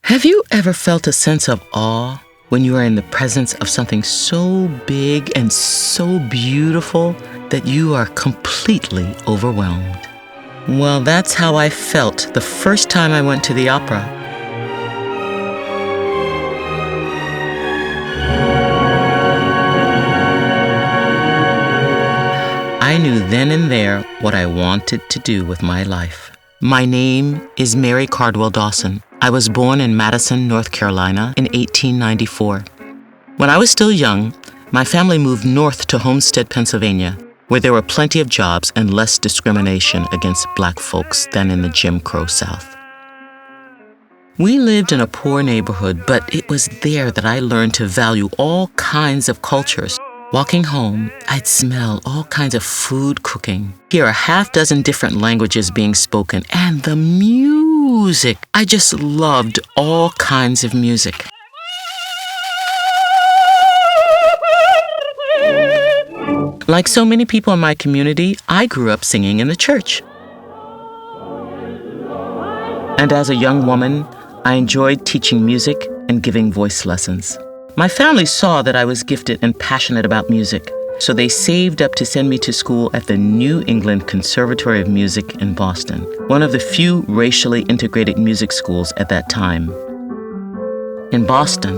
Have you ever felt a sense of awe when you are in the presence of something so big and so beautiful that you are completely overwhelmed? Well, that's how I felt the first time I went to the opera. I knew then and there what I wanted to do with my life. My name is Mary Cardwell Dawson. I was born in Madison, North Carolina in 1894. When I was still young, my family moved north to Homestead, Pennsylvania, where there were plenty of jobs and less discrimination against black folks than in the Jim Crow South. We lived in a poor neighborhood, but it was there that I learned to value all kinds of cultures. Walking home, I'd smell all kinds of food cooking, hear a half-dozen different languages being spoken, and the music. I just loved all kinds of music. Like so many people in my community, I grew up singing in the church. And as a young woman, I enjoyed teaching music and giving voice lessons. My family saw that I was gifted and passionate about music, so they saved up to send me to school at the New England Conservatory of Music in Boston, one of the few racially integrated music schools at that time. In Boston,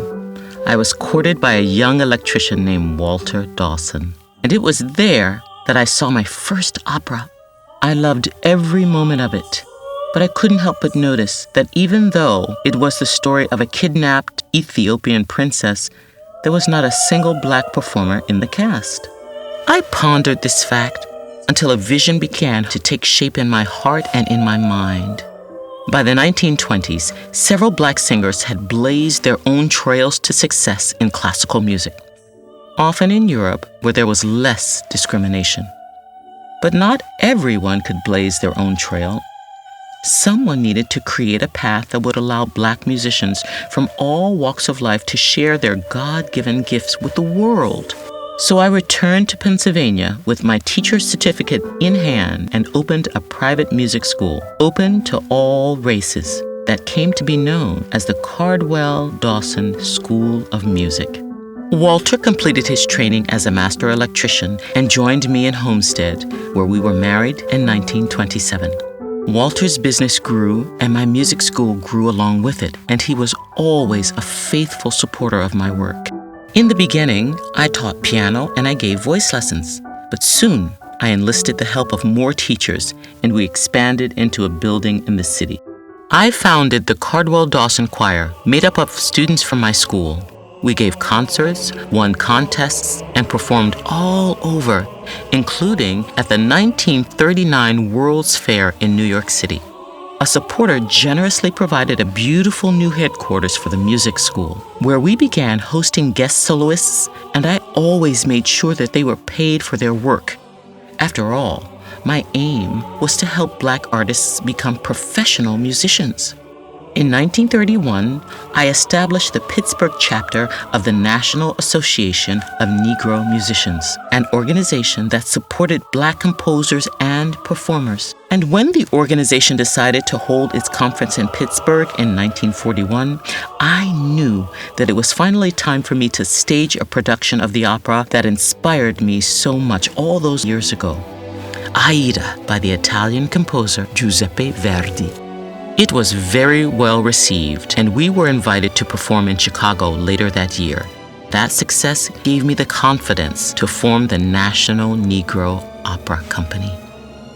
I was courted by a young electrician named Walter Dawson, and it was there that I saw my first opera. I loved every moment of it. But I couldn't help but notice that even though it was the story of a kidnapped Ethiopian princess, there was not a single black performer in the cast. I pondered this fact until a vision began to take shape in my heart and in my mind. By the 1920s, several black singers had blazed their own trails to success in classical music, often in Europe where there was less discrimination. But not everyone could blaze their own trail. Someone needed to create a path that would allow black musicians from all walks of life to share their God-given gifts with the world. So I returned to Pennsylvania with my teacher's certificate in hand and opened a private music school open to all races that came to be known as the Cardwell Dawson School of Music. Walter completed his training as a master electrician and joined me in Homestead, where we were married in 1927. Walter's business grew, and my music school grew along with it, and he was always a faithful supporter of my work. In the beginning, I taught piano and I gave voice lessons, but soon I enlisted the help of more teachers, and we expanded into a building in the city. I founded the Cardwell Dawson Choir, made up of students from my school. We gave concerts, won contests, and performed all over, including at the 1939 World's Fair in New York City. A supporter generously provided a beautiful new headquarters for the music school, where we began hosting guest soloists, and I always made sure that they were paid for their work. After all, my aim was to help black artists become professional musicians. In 1931, I established the Pittsburgh chapter of the National Association of Negro Musicians, an organization that supported black composers and performers. And when the organization decided to hold its conference in Pittsburgh in 1941, I knew that it was finally time for me to stage a production of the opera that inspired me so much all those years ago, Aida by the Italian composer Giuseppe Verdi. It was very well received, and we were invited to perform in Chicago later that year. That success gave me the confidence to form the National Negro Opera Company.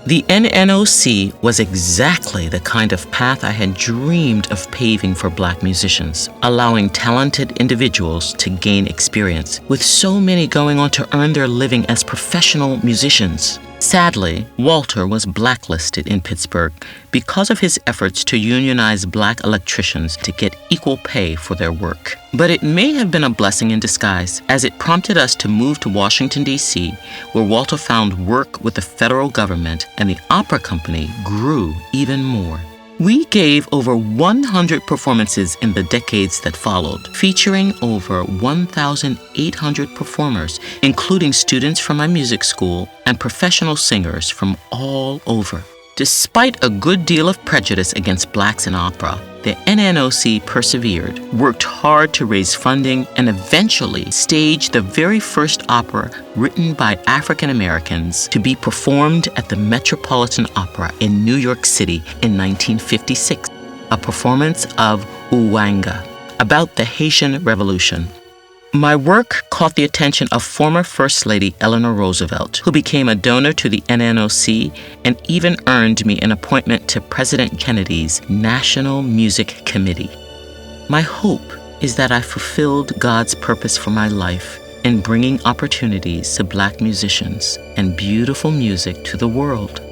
The NNOC was exactly the kind of path I had dreamed of paving for black musicians, allowing talented individuals to gain experience, with so many going on to earn their living as professional musicians. Sadly, Walter was blacklisted in Pittsburgh because of his efforts to unionize black electricians to get equal pay for their work. But it may have been a blessing in disguise, as it prompted us to move to Washington, D.C., where Walter found work with the federal government, and the opera company grew even more. We gave over 100 performances in the decades that followed, featuring over 1,800 performers, including students from my music school and professional singers from all over. Despite a good deal of prejudice against blacks in opera, the NNOC persevered, worked hard to raise funding, and eventually staged the very first opera written by African Americans to be performed at the Metropolitan Opera in New York City in 1956, a performance of Uwanga, about the Haitian Revolution. My work caught the attention of former First Lady Eleanor Roosevelt, who became a donor to the NNOC and even earned me an appointment to President Kennedy's National Music Committee. My hope is that I fulfilled God's purpose for my life in bringing opportunities to Black musicians and beautiful music to the world.